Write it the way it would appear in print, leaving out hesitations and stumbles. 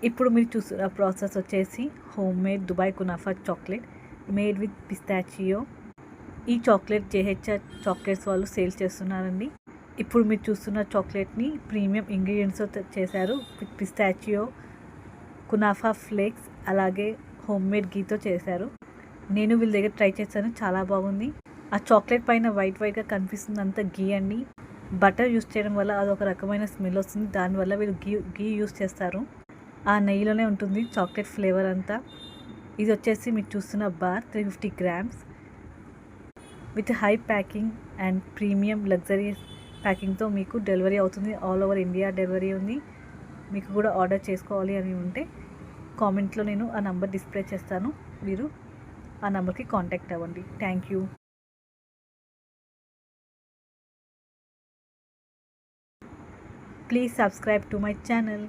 ఇప్పుడు మీరు చూస్తున్న ప్రాసెస్ వచ్చేసి home made Dubai kunafa chocolate made with పిస్తాచియో. ఈ చాక్లెట్ జేహెచ్ఆర్ చాక్లెట్స్ వాళ్ళు సేల్ చేస్తున్నారండి. ఇప్పుడు మీరు చూస్తున్న చాక్లెట్ని ప్రీమియం ఇంగ్రీడియంట్స్తో చేశారు. పిస్తాచియో, కునాఫా ఫ్లేక్స్, అలాగే హోమ్ మేడ్ గీతో చేశారు. నేను వీళ్ళ దగ్గర ట్రై చేశాను, చాలా బాగుంది. ఆ చాక్లెట్ పైన వైట్గా కనిపిస్తుంది అంతా గీ అండి. బటర్ యూస్ చేయడం వల్ల అదొక రకమైన స్మెల్ వస్తుంది. దానివల్ల వీళ్ళు గీ యూస్ చేస్తారు. ఆ నెయ్యిలోనే ఉంటుంది చాక్లెట్ ఫ్లేవర్ అంతా. ఇది వచ్చేసి మీరు చూస్తున్న bar 350 grams with high packing and premium luxury ప్యాకింగ్తో మీకు డెలివరీ అవుతుంది. ఆల్ ఓవర్ ఇండియా డెలివరీ ఉంది. మీకు కూడా ఆర్డర్ చేసుకోవాలి అని ఉంటే కామెంట్లో నేను ఆ నంబర్ డిస్ప్లే చేస్తాను, మీరు ఆ నంబర్కి కాంటాక్ట్ అవ్వండి. Thank you. Please subscribe to my channel.